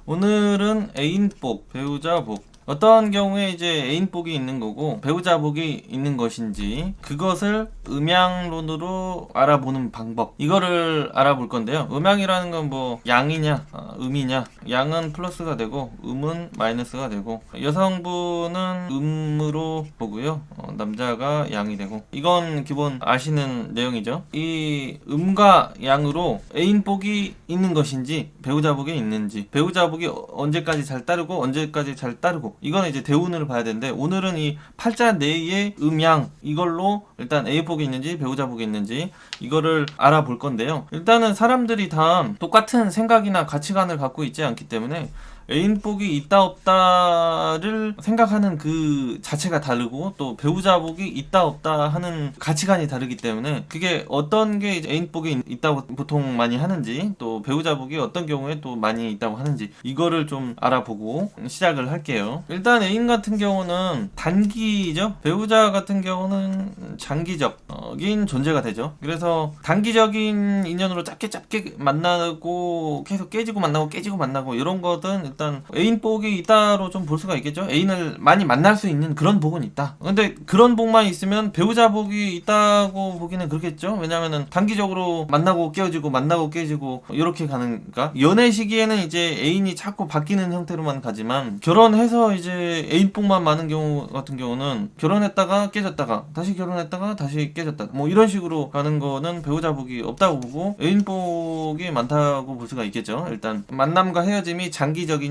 오늘은 애인복, 배우자복. 어떤 경우에 이제 애인복이 있는 거고 배우자복이 있는 것인지 그것을 음양론으로 알아보는 방법, 이거를 알아볼 건데요. 음양이라는 건 뭐 양이냐 음이냐. 양은 플러스가 되고 음은 마이너스가 되고, 여성분은 음으로 보고요, 남자가 양이 되고, 이건 기본 아시는 내용이죠. 이 음과 양으로 애인복이 있는 것인지 배우자복이 있는지, 배우자복이 언제까지 잘 따르고 언제까지 잘 따르고, 이거는 이제 대운을 봐야 되는데, 오늘은 이 팔자 내의 음양, 이걸로 일단 A복이 있는지 배우자복이 있는지 이거를 알아볼 건데요. 일단은 사람들이 다 똑같은 생각이나 가치관을 갖고 있지 않기 때문에 애인복이 있다 없다를 생각하는 그 자체가 다르고, 또 배우자복이 있다 없다 하는 가치관이 다르기 때문에, 그게 어떤 게 이제 애인복이 있다고 보통 많이 하는지, 또 배우자복이 어떤 경우에 또 많이 있다고 하는지, 이거를 좀 알아보고 시작을 할게요. 일단 애인 같은 경우는 단기죠. 배우자 같은 경우는 장기적인 존재가 되죠. 그래서 단기적인 인연으로 짧게 만나고 계속 깨지고 만나고 깨지고 만나고, 이런 것은 일단 애인복이 있다로 좀 볼 수가 있겠죠. 애인을 많이 만날 수 있는 그런 복은 있다. 근데 그런 복만 있으면 배우자복이 있다고 보기는 그렇겠죠. 왜냐면은 단기적으로 만나고 깨어지고 만나고 깨지고 이렇게 가는가. 연애 시기에는 이제 애인이 자꾸 바뀌는 형태로만 가지만, 결혼해서 이제 애인복만 많은 경우 같은 경우는 결혼했다가 깨졌다가 다시 결혼했다가 다시 깨졌다, 뭐 이런 식으로 가는 거는 배우자복이 없다고 보고 애인복이 많다고 볼 수가 있겠죠. 일단 만남과 헤어짐이 장기적이냐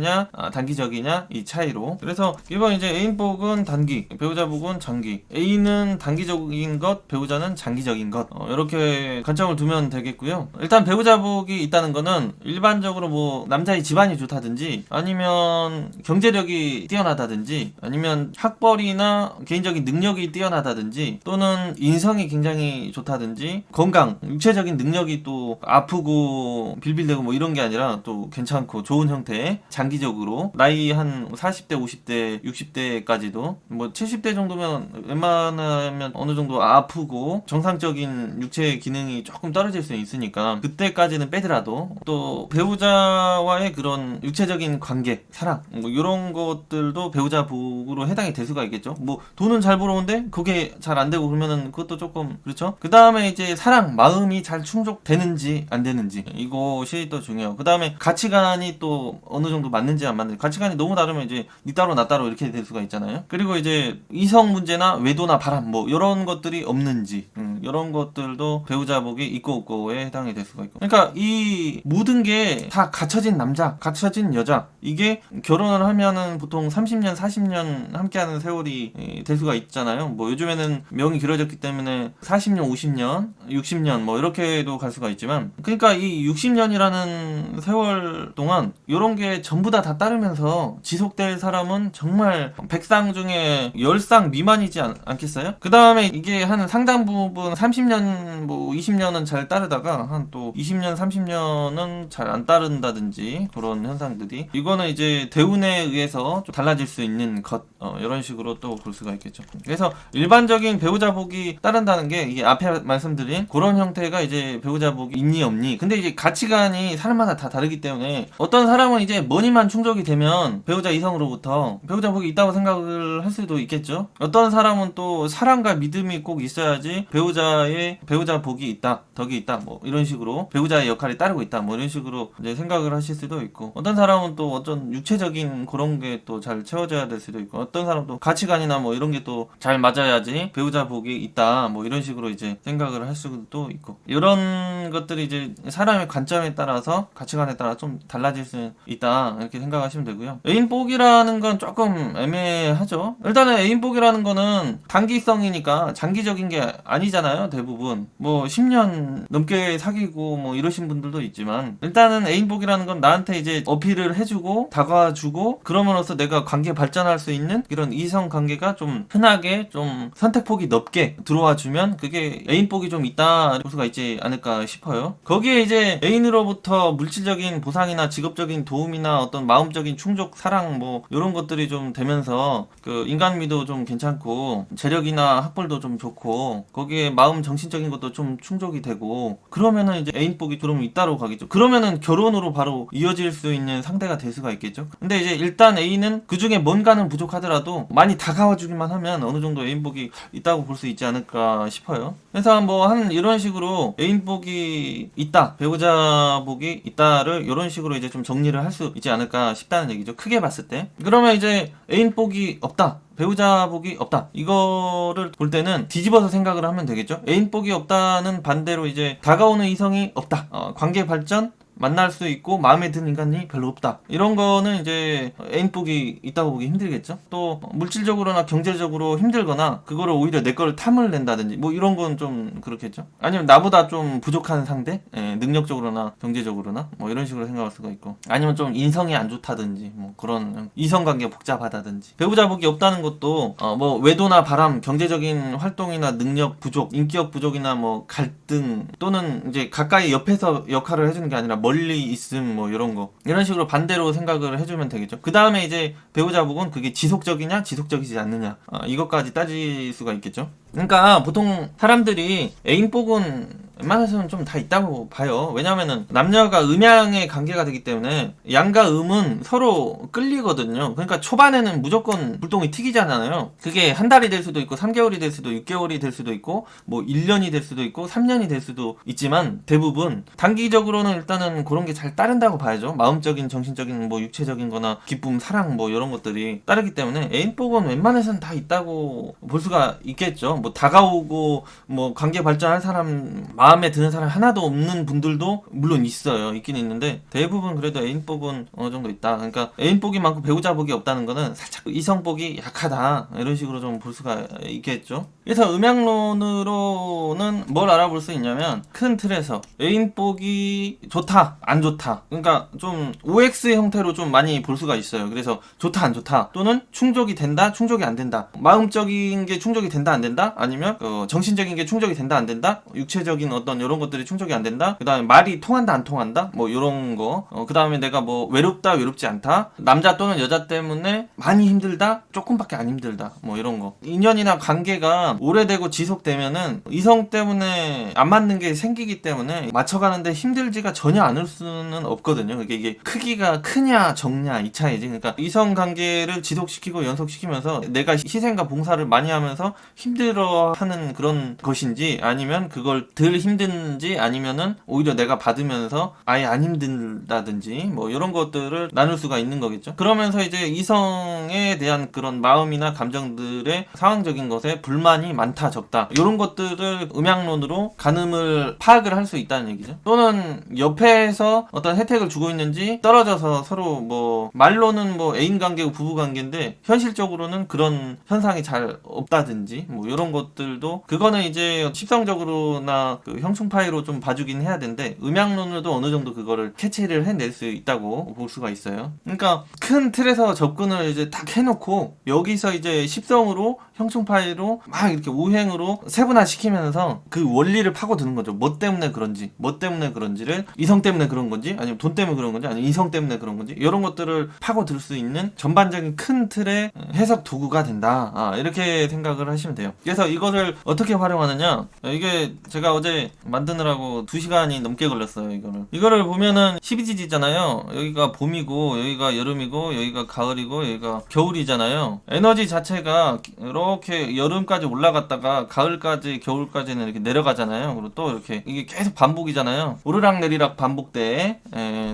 단기적이냐, 이 차이로. 그래서 이번 이제 애인복은 단기, 배우자복은 장기. 애인은 단기적인 것, 배우자는 장기적인 것, 이렇게 관점을 두면 되겠고요. 일단 배우자복이 있다는 거는 일반적으로 뭐 남자의 집안이 좋다든지, 아니면 경제력이 뛰어나다든지, 아니면 학벌이나 개인적인 능력이 뛰어나다든지, 또는 인성이 굉장히 좋다든지, 건강, 육체적인 능력이 또 아프고 빌빌대고 뭐 이런 게 아니라 또 괜찮고 좋은 형태의, 장기적으로 나이 한 40대, 50대, 60대까지도, 뭐 70대 정도면 웬만하면 어느 정도 아프고 정상적인 육체 기능이 조금 떨어질 수 있으니까 그때까지는 빼더라도, 또 배우자와의 그런 육체적인 관계, 사랑, 뭐 이런 것들도 배우자복으로 해당이 될 수가 있겠죠. 뭐 돈은 잘 벌어오는데 그게 잘 안 되고 그러면은 그것도 조금 그렇죠. 그 다음에 이제 사랑, 마음이 잘 충족되는지 안 되는지, 이것이 또 중요하고, 그 다음에 가치관이 또 어느 정도 맞는지 안 맞는지. 가치관이 너무 다르면 이제 니 따로 나 따로 이렇게 될 수가 있잖아요. 그리고 이제 이성 문제나 외도나 바람, 뭐 이런 것들이 없는지, 이런 것들도 배우자복이 있고 없고에 해당이 될 수가 있고. 그러니까 이 모든 게 다 갖춰진 남자, 갖춰진 여자, 이게 결혼을 하면은 보통 30년 40년 함께하는 세월이 될 수가 있잖아요. 뭐 요즘에는 명이 길어졌기 때문에 40년 50년 60년 뭐 이렇게도 갈 수가 있지만, 그러니까 이 60년이라는 세월 동안 이런 게 전부 다 따르면서 지속될 사람은 정말 100상 중에 10상 미만이지 않겠어요? 그 다음에 이게 한 상당 부분 30년 뭐 20년은 잘 따르다가 한 또 20년 30년은 잘 안 따른다든지, 그런 현상들이, 이거는 이제 대운에 의해서 좀 달라질 수 있는 것, 이런 식으로 또 볼 수가 있겠죠. 그래서 일반적인 배우자복이 따른다는 게, 이게 앞에 말씀드린 그런 형태가 이제 배우자복이 있니 없니. 근데 이제 가치관이 사람마다 다 다르기 때문에, 어떤 사람은 이제 머니만 충족이 되면 배우자 이성으로부터 배우자복이 있다고 생각을 할 수도 있겠죠. 어떤 사람은 또 사랑과 믿음이 꼭 있어야지 배우자복이 있다, 덕이 있다, 뭐 이런 식으로 배우자의 역할이 따르고 있다, 뭐 이런 식으로 이제 생각을 하실 수도 있고, 어떤 사람은 또 어떤 육체적인 그런 게 또 잘 채워져야 될 수도 있고, 어떤 사람도 가치관이나 뭐 이런 게 또 잘 맞아야지 배우자복이 있다, 뭐 이런 식으로 이제 생각을 할 수도 있고, 이런 것들이 이제 사람의 관점에 따라서, 가치관에 따라 좀 달라질 수 있다, 이렇게 생각하시면 되고요. 애인복이라는 건 조금 애매하죠. 일단은 애인복이라는 거는 단기성이니까 장기적인 게 아니잖아요. 대부분 뭐 10년 넘게 사귀고 뭐 이러신 분들도 있지만, 일단은 애인복이라는 건 나한테 이제 어필을 해주고 다가와주고, 그러면서 내가 관계 발전할 수 있는 이런 이성 관계가 좀 흔하게, 좀 선택폭이 넓게 들어와주면, 그게 애인복이 좀 있다 볼 수가 있지 않을까 싶어요. 거기에 이제 애인으로부터 물질적인 보상이나 직업적인 도움이나 어떤 마음적인 충족, 사랑 뭐 이런 것들이 좀 되면서 그 인간미도 좀 괜찮고 재력이나 학벌도 좀 좋고 거기에 마음 정신적인 것도 좀 충족이 되고 그러면은 이제 애인복이 그러면 잇따로 가겠죠. 그러면은 결혼으로 바로 이어질 수 있는 상대가 될 수가 있겠죠. 근데 이제 일단 A는 그 중에 뭔가는 부족하더라도 많이 다가와주기만 하면 어느 정도 애인복이 있다고 볼 수 있지 않을까 싶어요. 그래서 뭐 한 이런 식으로 애인복이 있다, 배우자복이 있다를 이런 식으로 이제 좀 정리를 할 수 있지 않을까 싶다는 얘기죠. 크게 봤을 때. 그러면 이제 애인복이 없다, 배우자복이 없다, 이거를 볼 때는 뒤집어서 생각을 하면 되겠죠. 애인복이 없다는 반대로 이제 다가오는 이성이 없다, 관계 발전, 만날 수 있고 마음에 드는 인간이 별로 없다, 이런 거는 이제 애인복이 있다고 보기 힘들겠죠. 또 물질적으로나 경제적으로 힘들거나 그거를 오히려 내 거를 탐을 낸다든지 뭐 이런 건 좀 그렇겠죠. 아니면 나보다 좀 부족한 상대, 능력적으로나 경제적으로나 뭐 이런 식으로 생각할 수가 있고, 아니면 좀 인성이 안 좋다든지 뭐 그런 이성관계가 복잡하다든지. 배우자복이 없다는 것도 뭐 외도나 바람, 경제적인 활동이나 능력 부족, 인기업 부족이나 뭐 갈등, 또는 이제 가까이 옆에서 역할을 해주는 게 아니라 멀리 있음 뭐 이런 거, 이런 식으로 반대로 생각을 해주면 되겠죠. 그 다음에 이제 배우자복은 그게 지속적이냐 지속적이지 않느냐, 이것까지 따질 수가 있겠죠. 그러니까 보통 사람들이 애인복은 웬만해서는 좀 다 있다고 봐요. 왜냐면은 남녀가 음양의 관계가 되기 때문에 양과 음은 서로 끌리거든요. 그러니까 초반에는 무조건 불똥이 튀기잖아요. 그게 한 달이 될 수도 있고 3개월이 될 수도 6개월이 될 수도 있고 뭐 1년이 될 수도 있고 3년이 될 수도 있지만 대부분 단기적으로는 일단은 그런 게 잘 따른다고 봐야죠. 마음적인, 정신적인, 뭐 육체적인 거나 기쁨, 사랑 뭐 이런 것들이 따르기 때문에 애인복은 웬만해서는 다 있다고 볼 수가 있겠죠. 뭐 다가오고 뭐 관계 발전할 사람, 마음에 드는 사람 하나도 없는 분들도 물론 있어요. 있긴 있는데 대부분 그래도 애인복은 어느 정도 있다. 그러니까 애인복이 많고 배우자복이 없다는 거는 살짝 이성복이 약하다, 이런 식으로 좀 볼 수가 있겠죠. 그래서 음양론으로는 뭘 알아볼 수 있냐면 큰 틀에서 애인복이 좋다, 안 좋다, 그러니까 좀 OX 형태로 좀 많이 볼 수가 있어요. 그래서 좋다, 안 좋다, 또는 충족이 된다, 충족이 안 된다, 마음적인 게 충족이 된다, 안 된다, 아니면 정신적인 게 충족이 된다, 안 된다, 육체적인 어떤 이런 것들이 충족이 안 된다, 그 다음에 말이 통한다, 안 통한다, 뭐 이런 거, 그 다음에 내가 뭐 외롭다, 외롭지 않다, 남자 또는 여자 때문에 많이 힘들다, 조금밖에 안 힘들다, 뭐 이런 거. 인연이나 관계가 오래되고 지속되면은 이성 때문에 안 맞는 게 생기기 때문에 맞춰가는데 힘들지가 전혀 않을 수는 없거든요. 이게 크기가 크냐 적냐 이 차이지. 그러니까 이성 관계를 지속시키고 연속시키면서 내가 희생과 봉사를 많이 하면서 힘들어하는 그런 것인지, 아니면 그걸 덜 힘든지, 아니면은 오히려 내가 받으면서 아예 안 힘든다든지 뭐 이런 것들을 나눌 수가 있는 거겠죠. 그러면서 이제 이성에 대한 그런 마음이나 감정들의 상황적인 것에 불만이 많다, 적다, 이런 것들을 음양론으로 가늠을 파악을 할 수 있다는 얘기죠. 또는 옆에서 어떤 혜택을 주고 있는지, 떨어져서 서로 뭐 말로는 뭐 애인 관계고 부부 관계인데 현실적으로는 그런 현상이 잘 없다든지 뭐 이런 것들도, 그거는 이제 십성적으로나 그 형충파이로 좀 봐주긴 해야 되는데 음양론으로도 어느 정도 그거를 캐치를 해낼 수 있다고 볼 수가 있어요. 그러니까 큰 틀에서 접근을 이제 딱 해놓고 여기서 이제 십성으로 형충파이로 막 이렇게 우행으로 세분화시키면서 그 원리를 파고드는 거죠. 뭐 때문에 그런지, 뭐 때문에 그런지를, 이성 때문에 그런 건지, 아니면 돈 때문에 그런 건지, 아니면 이성 때문에 그런 건지, 이런 것들을 파고들 수 있는 전반적인 큰 틀의 해석 도구가 된다, 이렇게 생각을 하시면 돼요. 그래서 이것을 어떻게 활용하느냐, 이게 제가 어제 만드느라고 2시간이 넘게 걸렸어요. 이거를 보면은 12지지잖아요 여기가 봄이고 여기가 여름이고 여기가 가을이고 여기가 겨울이잖아요. 에너지 자체가 이렇게 여름까지 올라갔다가 가을까지, 겨울까지는 이렇게 내려가잖아요. 그리고 또 이렇게 이게 계속 반복이잖아요. 오르락내리락 반복돼.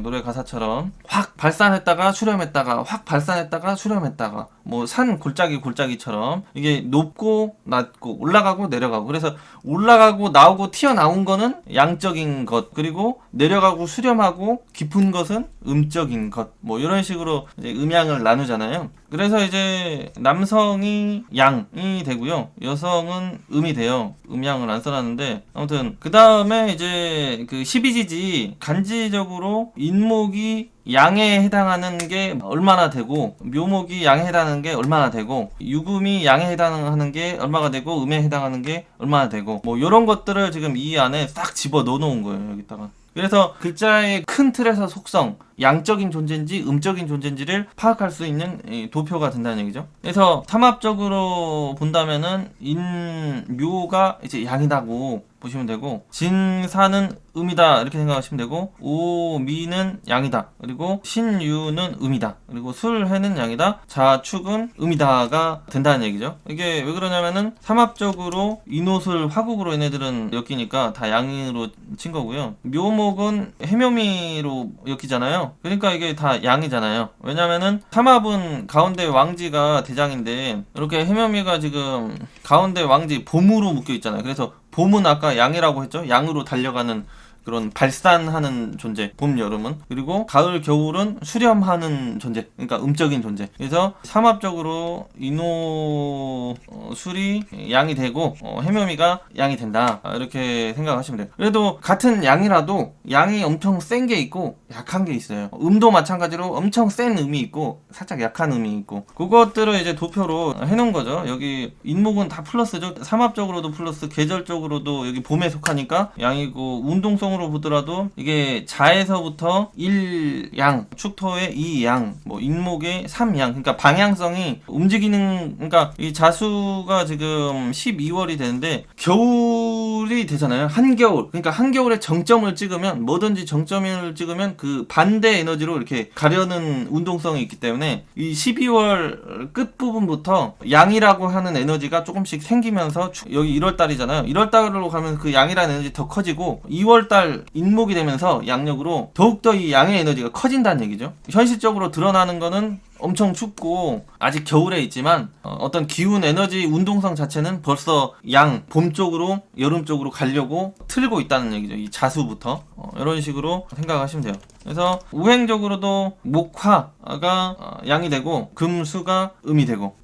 노래 가사처럼 확 발산했다가 수렴했다가, 확 발산했다가 수렴했다가, 뭐 산 골짜기처럼 이게 높고 낮고 올라가고 내려가고. 그래서 올라가고 나오고 튀어나온 거는 양적인 것, 그리고 내려가고 수렴하고 깊은 것은 음적인 것, 뭐 이런 식으로 이제 음양을 나누잖아요. 그래서 이제 남성이 양이 되고요, 여성은 음이 돼요. 음양을 안 써놨는데 아무튼 그 다음에 이제 그 12지지 간지적으로 인목이 양에 해당하는 게 얼마나 되고, 묘목이 양에 해당하는 게 얼마나 되고, 유금이 양에 해당하는 게 얼마가 되고, 음에 해당하는 게 얼마나 되고, 뭐 이런 것들을 지금 이 안에 싹 집어 넣어 놓은 거예요, 여기다가. 그래서 글자의 큰 틀에서 속성, 양적인 존재인지 음적인 존재인지를 파악할 수 있는 도표가 된다는 얘기죠. 그래서 삼합적으로 본다면은 인묘가 이제 양이다고 보시면 되고, 진사는 음이다 이렇게 생각하시면 되고, 오미는 양이다, 그리고 신유는 음이다, 그리고 술해는 양이다, 자축은 음이다가 된다는 얘기죠. 이게 왜 그러냐면은 삼합적으로 인옷을 화국으로 얘네들은 엮이니까 다 양으로 친 거고요. 묘목은 해묘미로 엮이잖아요. 그러니까 이게 다 양이잖아요. 왜냐면은 삼합은 가운데 왕지가 대장인데, 이렇게 해묘미가 지금 가운데 왕지 봄으로 묶여 있잖아요. 그래서 봄은 아까 양이라고 했죠. 양으로 달려가는 그런 발산하는 존재, 봄, 여름은. 그리고 가을, 겨울은 수렴하는 존재, 그러니까 음적인 존재. 그래서 삼합적으로 인호 술이 양이 되고 해묘미가 양이 된다, 이렇게 생각하시면 돼요. 그래도 같은 양이라도 양이 엄청 센 게 있고 약한 게 있어요. 음도 마찬가지로 엄청 센 음이 있고 살짝 약한 음이 있고, 그것들을 이제 도표로 해놓은 거죠. 여기 인목은 다 플러스죠. 삼합적으로도 플러스, 계절적으로도 여기 봄에 속하니까 양이고, 운동성 으로 보더라도 이게 자에서부터 1양, 축토의 2양, 뭐 인목의 3양, 그러니까 방향성이 움직이는, 그러니까 이 자수가 지금 12월이 되는데 겨울이 되잖아요. 한겨울. 그러니까 한겨울에 정점을 찍으면, 뭐든지 정점을 찍으면 그 반대 에너지로 이렇게 가려는 운동성이 있기 때문에 이 12월 끝부분부터 양이라고 하는 에너지가 조금씩 생기면서, 여기 1월달이잖아요. 1월달로 가면 그 양이라는 에너지 더 커지고, 2월달 인목이 되면서 양력으로 더욱더 이 양의 에너지가 커진다는 얘기죠. 현실적으로 드러나는 거는 엄청 춥고 아직 겨울에 있지만 어떤 기운, 에너지, 운동성 자체는 벌써 양, 봄 쪽으로, 여름 쪽으로 가려고 틀고 있다는 얘기죠. 이 자수부터 이런 식으로 생각하시면 돼요. 그래서 우행적으로도 목화가 양이 되고, 금수가 음이 되고,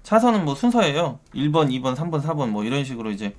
차서는 뭐 순서예요. 1번, 2번, 3번, 4번 뭐 이런 식으로 이제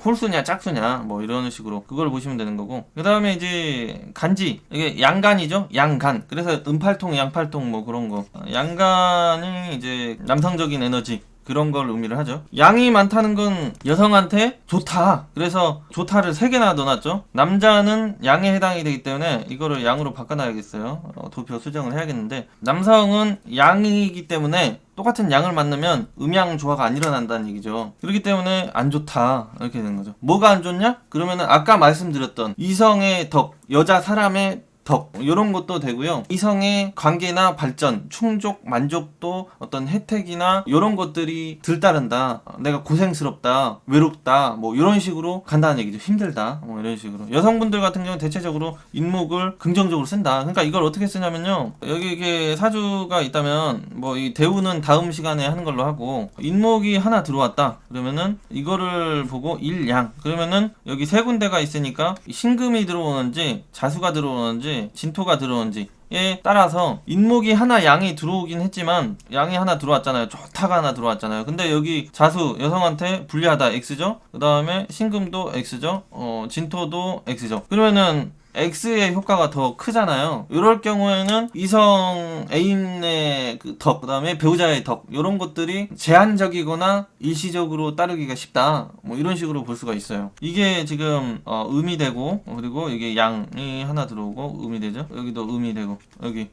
홀수냐 짝수냐 뭐 이런 식으로 그걸 보시면 되는 거고, 그 다음에 이제 간지, 이게 양간이죠. 양간. 그래서 음팔통, 양팔통 뭐 그런 거. 양간이 이제 남성적인 에너지, 그런 걸 의미를 하죠. 양이 많다는 건 여성한테 좋다. 그래서 좋다를 3개나 넣어놨죠. 남자는 양에 해당이 되기 때문에 이거를 양으로 바꿔놔야겠어요. 도표 수정을 해야겠는데, 남성은 양이기 때문에 똑같은 양을 만나면 음양 조화가 안 일어난다는 얘기죠. 그렇기 때문에 안 좋다, 이렇게 되는 거죠. 뭐가 안 좋냐? 그러면은 아까 말씀드렸던 이성의 덕, 여자 사람의 덕, 이런 것도 되고요. 이성의 관계나 발전, 충족, 만족도, 어떤 혜택이나 이런 것들이 들따른다. 내가 고생스럽다, 외롭다, 뭐 이런 식으로 간다는 얘기죠. 힘들다, 뭐 이런 식으로. 여성분들 같은 경우는 대체적으로 인목을 긍정적으로 쓴다. 그러니까 이걸 어떻게 쓰냐면요, 여기 이게 사주가 있다면 뭐 이 대우는 다음 시간에 하는 걸로 하고, 인목이 하나 들어왔다 그러면은 이거를 보고 일양, 그러면은 여기 3군데가 있으니까 신금이 들어오는지 자수가 들어오는지 진토가 들어오는지에 따라서 인목이 하나 양이 들어오긴 했지만, 양이 하나 들어왔잖아요. 좋다가 하나 들어왔잖아요. 근데 여기 자수, 여성한테 불리하다, X죠. 그 다음에 신금도 X죠. 진토도 X죠. 그러면은 X의 효과가 더 크잖아요. 이럴 경우에는 이성 애인의 그 덕, 그 다음에 배우자의 덕, 이런 것들이 제한적이거나 일시적으로 따르기가 쉽다, 뭐 이런 식으로 볼 수가 있어요. 이게 지금 음이 되고, 그리고 이게 양이 하나 들어오고 음이 되죠. 여기도 음이 되고, 여기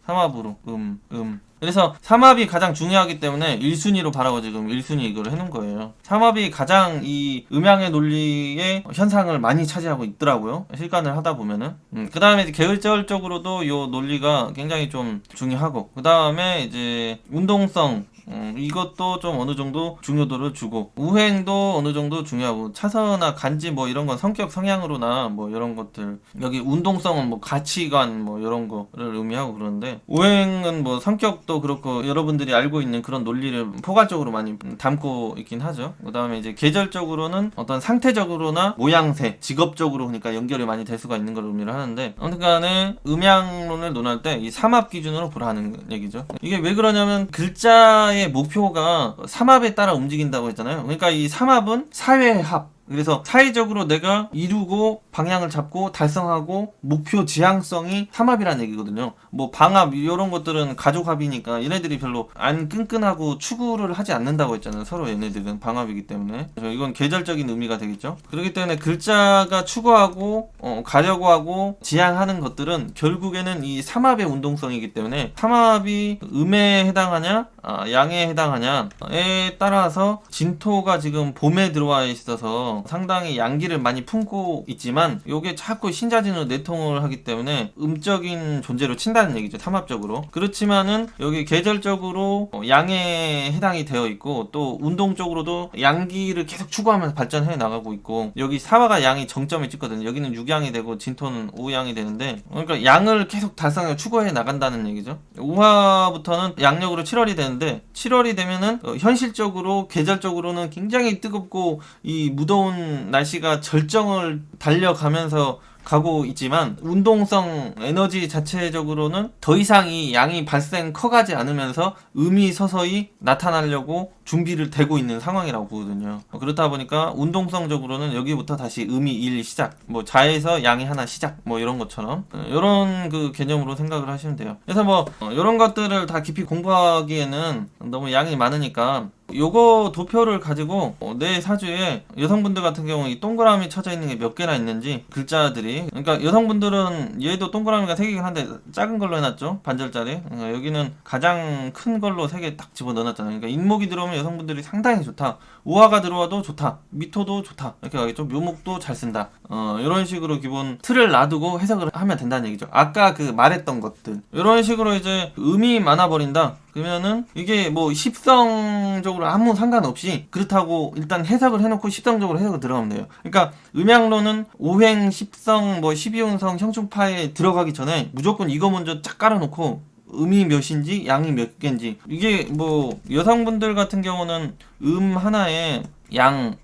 삼합으로 그래서 삼합이 가장 중요하기 때문에 1순위로 바라고 지금 1순위 이걸 해놓은 거예요. 삼합이 가장 이 음양의 논리의 현상을 많이 차지하고 있더라고요. 실간을 하다 보면은. 그 다음에 계절적으로도 이 논리가 굉장히 좀 중요하고, 그 다음에 이제 운동성, 이것도 좀 어느 정도 중요도를 주고, 우행도 어느 정도 중요하고, 차서나 간지 뭐 이런 건 성격 성향으로나 뭐 이런 것들, 여기 운동성은 뭐 가치관 뭐 이런 거를 의미하고 그러는데, 우행은 뭐 성격도 그렇고 여러분들이 알고 있는 그런 논리를 포괄적으로 많이 담고 있긴 하죠. 그 다음에 이제 계절적으로는 어떤 상태적으로나 모양새, 직업적으로 그러니까 연결이 많이 될 수가 있는 걸 의미를 하는데, 아무튼 간에 음양론을 논할 때 이 삼합 기준으로 보라는 얘기죠. 이게 왜 그러냐면 글자의 목표가 삼합에 따라 움직인다고 했잖아요. 그러니까 이 삼합은 사회합, 그래서 사회적으로 내가 이루고 방향을 잡고 달성하고 목표 지향성이 삼합이라는 얘기거든요. 뭐 방합 이런 것들은 가족 합이니까 얘네들이 별로 안 끈끈하고 추구를 하지 않는다고 했잖아요. 서로 얘네들은 방합이기 때문에. 그래서 이건 계절적인 의미가 되겠죠. 그렇기 때문에 글자가 추구하고 가려고 하고 지향하는 것들은 결국에는 이 삼합의 운동성이기 때문에 삼합이 음에 해당하냐 양에 해당하냐에 따라서 진토가 지금 봄에 들어와 있어서 상당히 양기를 많이 품고 있지만 요게 자꾸 신자진으로 내통을 하기 때문에 음적인 존재로 친다는 얘기죠. 삼합적으로. 그렇지만은 여기 계절적으로 양에 해당이 되어 있고 또 운동적으로도 양기를 계속 추구하면서 발전해 나가고 있고 여기 사화가 양이 정점에 찍거든요. 여기는 육양이 되고 진토는 오양이 되는데 그러니까 양을 계속 달성해 추구해 나간다는 얘기죠. 우화부터는 양력으로 7월이 되는데 7월이 되면은 현실적으로 계절적으로는 굉장히 뜨겁고 이 무더운 날씨가 절정을 달려가면서 가고 있지만 운동성 에너지 자체적으로는 더 이상 이 양이 커가지 않으면서 음이 서서히 나타나려고 준비를 되고 있는 상황이라고 보거든요. 그렇다 보니까 운동성적으로는 여기부터 다시 음이 1 시작, 뭐 자에서 양이 하나 시작, 뭐 이런 것처럼 이런 그 개념으로 생각을 하시면 돼요. 그래서 뭐 이런 것들을 다 깊이 공부하기에는 너무 양이 많으니까 요거 도표를 가지고 내 사주에 여성분들 같은 경우 이 동그라미 쳐져 있는 게 몇 개나 있는지 글자들이 그러니까 여성분들은 얘도 동그라미가 3개긴 한데 작은 걸로 해놨죠. 반절짜리. 그러니까 여기는 가장 큰 걸로 3개 딱 집어 넣어놨잖아요. 그러니까 인목이 들어오면 여성분들이 상당히 좋다. 우화가 들어와도 좋다. 미토도 좋다. 이렇게 가겠죠. 묘목도 잘 쓴다. 이런 식으로 기본 틀을 놔두고 해석을 하면 된다는 얘기죠. 아까 그 말했던 것들 이런 식으로 이제 음이 많아버린다. 그러면은 이게 뭐 십성적으로 아무 상관없이 그렇다고 일단 해석을 해놓고 십성적으로 해석을 들어가면 돼요. 그러니까 음양로는 오행, 십성, 뭐 12운성, 형충파에 들어가기 전에 무조건 이거 먼저 쫙 깔아놓고 음이 몇인지 양이 몇 개인지 이게 뭐 여성분들 같은 경우는 음 하나에 양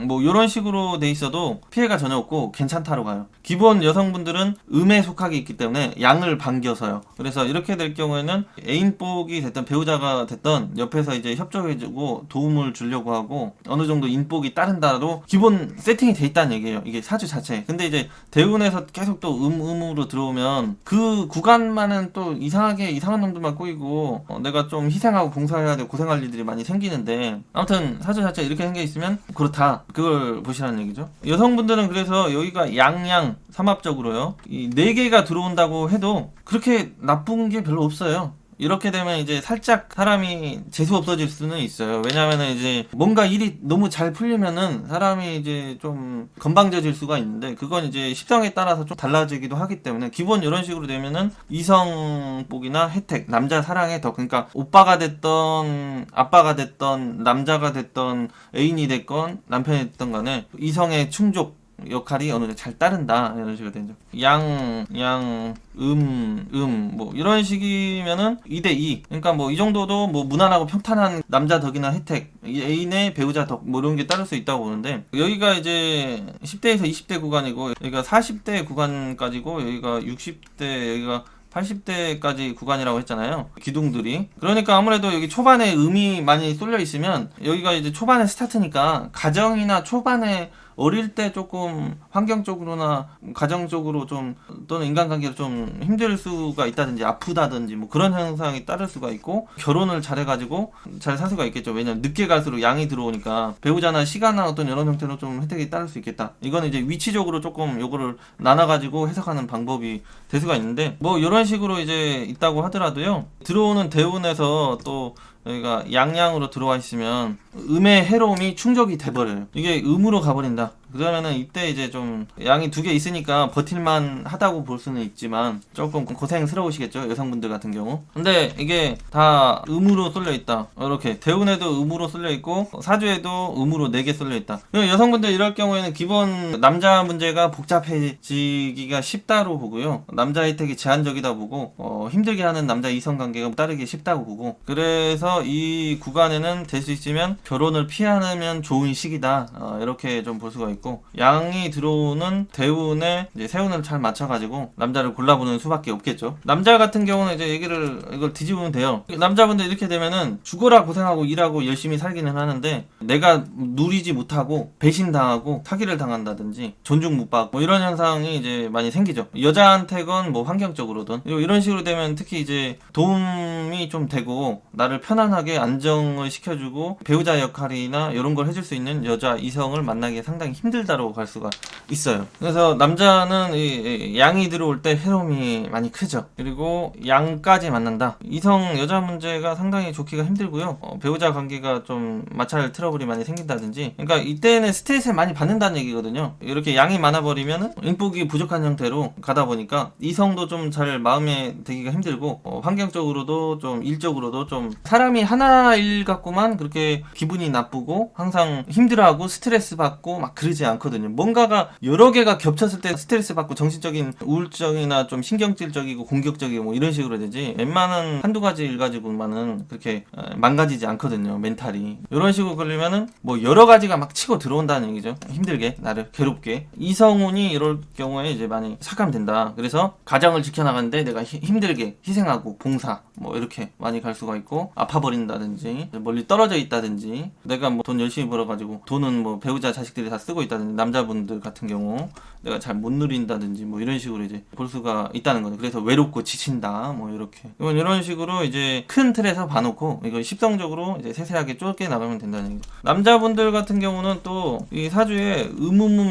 뭐 이런 식으로 돼 있어도 피해가 전혀 없고 괜찮다로 가요. 기본 여성분들은 음에 속하게 있기 때문에 양을 반겨서요. 그래서 이렇게 될 경우에는 애인복이 됐던 배우자가 됐던 옆에서 이제 협조해주고 도움을 주려고 하고 어느 정도 인복이 따른다로 기본 세팅이 돼 있다는 얘기예요. 이게 사주 자체. 근데 이제 대운에서 계속 또 음으로 들어오면 그 구간만은 또 이상한 놈들만 꼬이고 내가 좀 희생하고 봉사해야 되고 고생할 일들이 많이 생기는데 아무튼 사주 자체 이렇게 생겨 있으면 그렇다. 그걸 보시라는 얘기죠. 여성분들은 그래서 여기가 양양 삼합적으로요. 이 4개가 들어온다고 해도 그렇게 나쁜 게 별로 없어요. 이렇게 되면 이제 살짝 사람이 재수 없어질 수는 있어요. 왜냐면은 이제 뭔가 일이 너무 잘 풀리면은 사람이 이제 좀 건방져질 수가 있는데 그건 이제 십성에 따라서 좀 달라지기도 하기 때문에 기본 이런 식으로 되면은 이성복이나 혜택, 남자 사랑에 더 그러니까 오빠가 됐던 아빠가 됐던 남자가 됐던 애인이 됐건 남편이 됐던 간에 이성의 충족 역할이 어느 정도 잘 따른다 이런 식으로 되죠. 뭐 이런 식이면은 2대2 그러니까 뭐 이 정도도 뭐 무난하고 평탄한 남자 덕이나 혜택 애인의 배우자 덕 뭐 이런 게 따를 수 있다고 보는데 여기가 이제 10대에서 20대 구간이고 여기가 40대 구간까지고 여기가 60대 여기가 80대까지 구간이라고 했잖아요. 기둥들이. 그러니까 아무래도 여기 초반에 음이 많이 쏠려 있으면 여기가 이제 초반에 스타트니까 가정이나 초반에 어릴 때 조금 환경적으로나 가정적으로 좀 또는 인간관계로 좀 힘들 수가 있다든지 아프다든지 뭐 그런 현상이 따를 수가 있고 결혼을 잘해가지고 잘 살 수가 있겠죠. 왜냐면 늦게 갈수록 양이 들어오니까 배우자나 시간이나 어떤 여러 형태로 좀 혜택이 따를 수 있겠다. 이거는 이제 위치적으로 조금 요거를 나눠가지고 해석하는 방법이 될 수가 있는데 뭐 이런 식으로 이제 있다고 하더라도요. 들어오는 대운에서 또 여기가 양양으로 들어와 있으면 음의 해로움이 충족이 돼버려요. 이게 음으로 가버린다. 그러면은 이때 이제 좀 양이 2개 있으니까 버틸만 하다고 볼 수는 있지만 조금 고생스러우시겠죠. 여성분들 같은 경우. 근데 이게 다 음으로 쏠려 있다. 이렇게 대운에도 음으로 쏠려 있고 사주에도 음으로 4개 쏠려 있다. 여성분들 이럴 경우에는 기본 남자 문제가 복잡해지기가 쉽다로 보고요. 남자 혜택이 제한적이다 보고 힘들게 하는 남자 이성 관계가 따르기 쉽다고 보고 그래서 이 구간에는 될 수 있으면 결혼을 피하면 좋은 시기다. 이렇게 좀 볼 수가 있고 있고, 양이 들어오는 대운에 이제 세운을 잘 맞춰가지고 남자를 골라보는 수밖에 없겠죠. 남자 같은 경우는 이제 이걸 뒤집으면 돼요. 남자분들 이렇게 되면은 죽어라 고생하고 일하고 열심히 살기는 하는데 내가 누리지 못하고 배신당하고 사기를 당한다든지 존중 못 받고 뭐 이런 현상이 이제 많이 생기죠. 여자한테건 뭐 환경적으로든 이런 식으로 되면 특히 이제 도움이 좀 되고 나를 편안하게 안정을 시켜주고 배우자 역할이나 이런 걸 해줄 수 있는 여자 이성을 만나기 상당히 힘들다고 갈 수가 있어요. 그래서 남자는 이 양이 들어올 때 해로움이 많이 크죠. 그리고 양까지 만난다. 이성 여자 문제가 상당히 좋기가 힘들고요. 배우자 관계가 좀 마찰 트러블이 많이 생긴다든지, 그러니까 이때는 스트레스를 많이 받는다는 얘기거든요. 이렇게 양이 많아버리면 인복이 부족한 형태로 가다 보니까 이성도 좀 잘 마음에 들기가 힘들고, 환경적으로도 좀 일적으로도 좀 사람이 하나일 같구만 그렇게 기분이 나쁘고 항상 힘들어하고 스트레스 받고 막 그러지 않거든요. 뭔가가 여러 개가 겹쳤을 때 스트레스 받고 정신적인 우울증이나 좀 신경질적이고 공격적이고 뭐 이런 식으로 되지, 웬만한 한두 가지 일 가지고만은 그렇게 망가지지 않거든요. 멘탈이 이런 식으로 걸리면은 뭐 여러 가지가 막 치고 들어온다는 얘기죠. 힘들게 나를 괴롭게. 이성운이 이럴 경우에 이제 많이 삭감된다. 그래서 가정을 지켜나가는데 내가 힘들게 희생하고 봉사 뭐 이렇게 많이 갈 수가 있고, 아파버린다든지 멀리 떨어져 있다든지, 내가 뭐 돈 열심히 벌어가지고 돈은 뭐 배우자 자식들이 다 쓰고 있다든지, 남자분들 같은 경우 내가 잘 못 누린다든지 뭐 이런 식으로 이제 볼 수가 있다는 거죠. 그래서 외롭고 지친다 뭐 이렇게. 이런 식으로 이제 큰 틀에서 봐놓고 이거 십성적으로 이제 세세하게 좁게 나가면 된다는 얘기죠. 남자분들 같은 경우는 또 이 사주에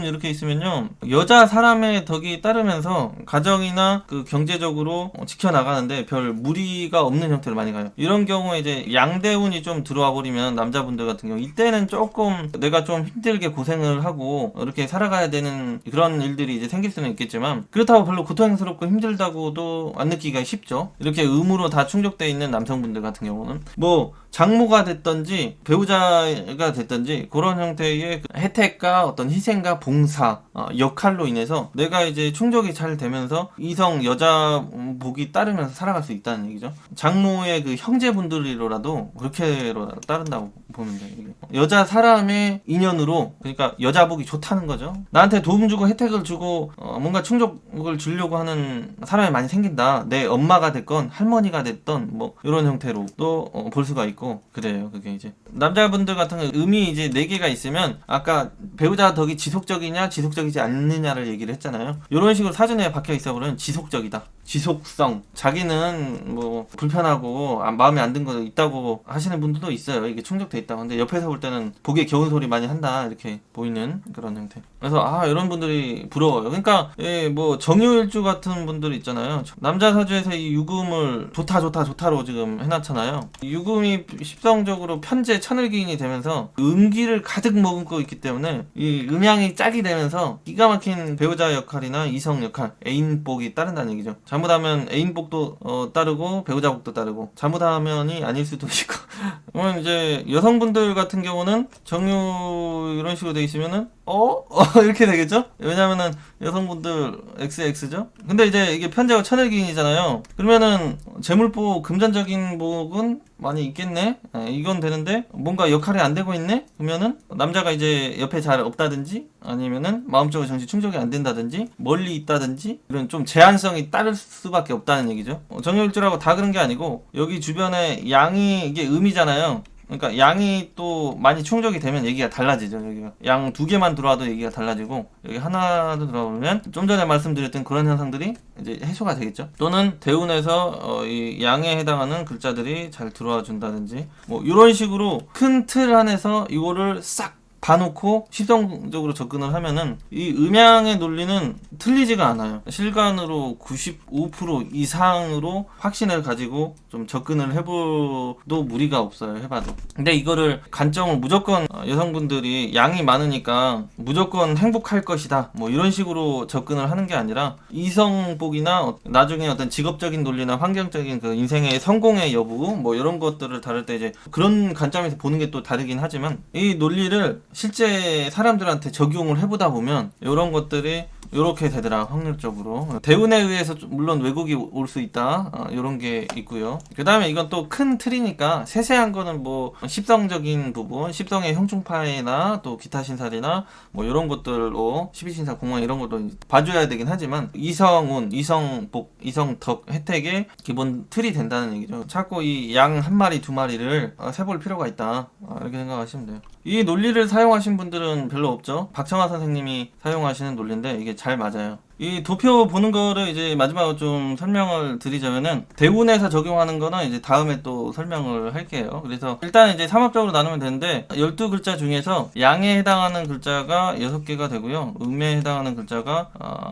이렇게 있으면요, 여자 사람의 덕이 따르면서 가정이나 그 경제적으로 지켜나가는데 별 무리가 없는 형태로 많이 가요. 이런 경우에 이제 양대운이 좀 들어와 버리면 남자분들 같은 경우 이때는 조금 내가 좀 힘들게 고생을 하고 이렇게 살아가야 되는 그런 일들이 이제 생길 수는 있겠지만, 그렇다고 별로 고통스럽고 힘들다고도 안 느끼기가 쉽죠. 이렇게 음으로 다 충족되어 있는 남성분들 같은 경우는 뭐 장모가 됐던지 배우자가 됐던지 그런 형태의 혜택과 어떤 희생과 봉사 역할로 인해서 내가 이제 충족이 잘 되면서 이성 여자 복이 따르면서 살아갈 수 있다는 얘기죠. 장모의 그 형제분들이로라도 그렇게로 따른다고 보면 돼요. 여자 사람의 인연으로, 그러니까 여자 복이 좋다는 거죠. 나한테 도움 주고 혜택을 주고 뭔가 충족을 주려고 하는 사람이 많이 생긴다. 내 엄마가 됐건 할머니가 됐던 뭐 이런 형태로도 볼 수가 있고 그래요. 그게 이제 남자분들 같은 경우 음이 이제 4개가 있으면 아까 배우자 덕이 지속적이냐 지속적이지 않느냐를 얘기를 했잖아요. 이런 식으로 사전에 박혀 있어버리면 지속적이다. 지속성. 자기는 뭐 불편하고 마음에 안 든 거 있다고 하시는 분들도 있어요. 이게 충족돼 있다고. 근데 옆에서 볼 때는 보기에 겨운 소리 많이 한다 이렇게 보이는 그런 형태. 그래서 이런 분들이 부러워요. 그러니까 뭐 정유일주 같은 분들 있잖아요. 남자 사주에서 이 유금을 좋다로 지금 해놨잖아요. 유금이 십성적으로 편재 천을기인이 되면서 음기를 가득 머금고 있기 때문에 이 음양이 짝이 되면서 기가 막힌 배우자 역할이나 이성 역할, 애인복이 따른다는 얘기죠. 잘못하면 애인복도 따르고 배우자복도 따르고, 잘못하면이 아닐 수도 있고. 그러면 이제 여성분들 같은 경우는 정유 이런 식으로 돼 있으면은 이렇게 되겠죠? 왜냐면은 여성분들 XX죠? 근데 이제 이게 편재가 천을기인이잖아요. 그러면은 재물복, 금전적인 복은 많이 있겠네? 이건 되는데 뭔가 역할이 안 되고 있네? 그러면은 남자가 이제 옆에 잘 없다든지, 아니면은 마음적으로 정신 충족이 안 된다든지, 멀리 있다든지, 이런 좀 제한성이 따를 수밖에 없다는 얘기죠. 정유일주라고 다 그런 게 아니고, 여기 주변에 양이, 이게 음이잖아요. 그러니까 양이 또 많이 충족이 되면 얘기가 달라지죠. 여기가 양 2개만 들어와도 얘기가 달라지고, 여기 하나도 들어오면 좀 전에 말씀드렸던 그런 현상들이 이제 해소가 되겠죠. 또는 대운에서 이 양에 해당하는 글자들이 잘 들어와 준다든지, 뭐 이런 식으로 큰 틀 안에서 이거를 싹 봐놓고 시성적으로 접근을 하면은 이 음양의 논리는 틀리지가 않아요. 실간으로 95% 이상으로 확신을 가지고 좀 접근을 해봐도 무리가 없어요. 해봐도. 근데 이거를 관점을 무조건 여성분들이 양이 많으니까 무조건 행복할 것이다 뭐 이런 식으로 접근을 하는 게 아니라, 이성복이나 나중에 어떤 직업적인 논리나 환경적인 그 인생의 성공의 여부 뭐 이런 것들을 다룰 때 이제 그런 관점에서 보는 게 또 다르긴 하지만, 이 논리를 실제 사람들한테 적용을 해보다 보면 이런 것들이 요렇게 되더라. 확률적으로 대운에 의해서 물론 왜곡이 올 수 있다. 요런 게 있고요. 그 다음에 이건 또 큰 틀이니까 세세한 거는 뭐 십성적인 부분, 십성의 형충파이나 또 기타 신살이나 뭐 요런 것들로 12신사 공황 이런 것도 봐줘야 되긴 하지만 이성운, 이성복, 이성덕 혜택의 기본 틀이 된다는 얘기죠. 자꾸 이 양 한 마리 두 마리를 세볼 필요가 있다. 이렇게 생각하시면 돼요. 이 논리를 사용하신 분들은 별로 없죠. 박정화 선생님이 사용하시는 논리인데 이게 잘 맞아요. 이 도표 보는 거를 이제 마지막으로 좀 설명을 드리자면은 대운에서 적용하는 거는 이제 다음에 또 설명을 할게요. 그래서 일단 이제 삼합적으로 나누면 되는데 12글자 중에서 양에 해당하는 글자가 6개가 되고요. 음에 해당하는 글자가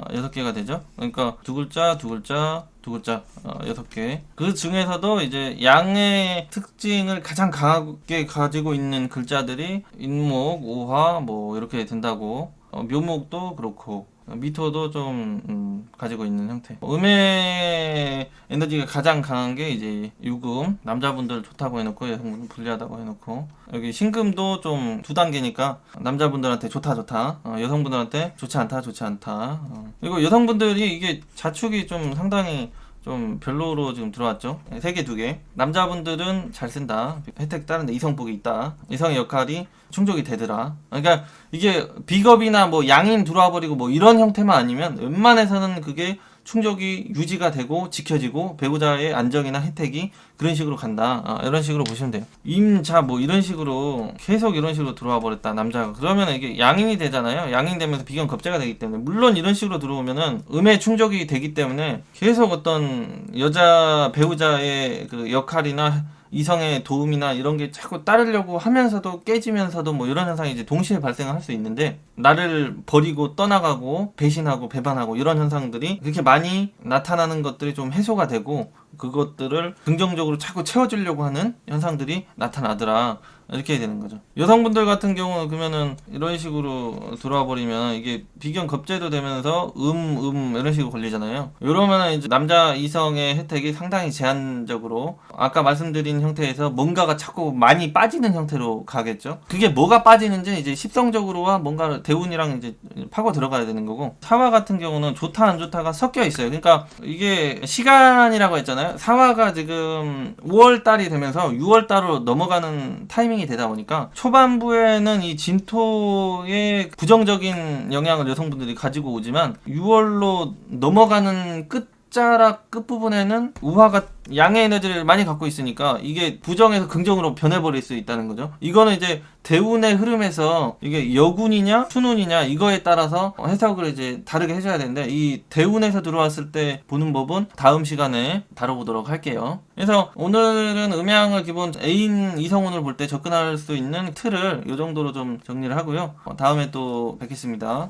6개가 되죠. 그러니까 두 글자, 두 글자, 두 글자 6개. 그 중에서도 이제 양의 특징을 가장 강하게 가지고 있는 글자들이 인목, 오화 뭐 이렇게 된다고. 묘목도 그렇고 미토도 좀 가지고 있는 형태. 음의 에너지가 가장 강한 게 이제 유금, 남자분들 좋다고 해놓고 여성분들 불리하다고 해놓고, 여기 신금도 좀 두 단계니까 남자분들한테 좋다 여성분들한테 좋지 않다. 그리고 여성분들이 이게 자축이 좀 상당히 좀 별로로 지금 들어왔죠. 3개, 2개. 남자분들은 잘 쓴다. 혜택 다른데 이성복이 있다. 이성의 역할이 충족이 되더라. 그러니까 이게 비겁이나 뭐 양인 들어와 버리고 뭐 이런 형태만 아니면 웬만해서는 그게 충족이 유지가 되고 지켜지고 배우자의 안정이나 혜택이 그런 식으로 간다. 이런 식으로 보시면 돼요. 임자 뭐 이런 식으로 계속 이런 식으로 들어와 버렸다 남자가. 그러면 이게 양인이 되잖아요. 양인 되면서 비견 겁재가 되기 때문에 물론 이런 식으로 들어오면은 음의 충족이 되기 때문에 계속 어떤 여자 배우자의 그 역할이나 이성의 도움이나 이런 게 자꾸 따르려고 하면서도 깨지면서도 뭐 이런 현상이 이제 동시에 발생할 수 있는데, 나를 버리고 떠나가고 배신하고 배반하고 이런 현상들이 그렇게 많이 나타나는 것들이 좀 해소가 되고 그것들을 긍정적으로 자꾸 채워주려고 하는 현상들이 나타나더라. 이렇게 되는 거죠. 여성분들 같은 경우는 그러면은 이런 식으로 들어와 버리면 이게 비견 겁재도 되면서 이런 식으로 걸리잖아요. 이러면은 이제 남자 이성의 혜택이 상당히 제한적으로 아까 말씀드린 형태에서 뭔가가 자꾸 많이 빠지는 형태로 가겠죠. 그게 뭐가 빠지는지 이제 십성적으로와 뭔가 대운이랑 이제 파고 들어가야 되는 거고, 사화 같은 경우는 좋다 안 좋다가 섞여 있어요. 그러니까 이게 시간이라고 했잖아요. 사화가 지금 5월 달이 되면서 6월 달로 넘어가는 타이밍이 되다 보니까 초반부에는 이 진토의 부정적인 영향을 여성분들이 가지고 오지만 6월로 넘어가는 끝자락 끝부분에는 우화가 양의 에너지를 많이 갖고 있으니까 이게 부정에서 긍정으로 변해버릴 수 있다는 거죠. 이거는 이제 대운의 흐름에서 이게 여군이냐 순운이냐 이거에 따라서 해석을 이제 다르게 해줘야 되는데, 이 대운에서 들어왔을 때 보는 법은 다음 시간에 다뤄보도록 할게요. 그래서 오늘은 음양을 기본 애인 이성운을 볼 때 접근할 수 있는 틀을 이 정도로 좀 정리를 하고요. 다음에 또 뵙겠습니다.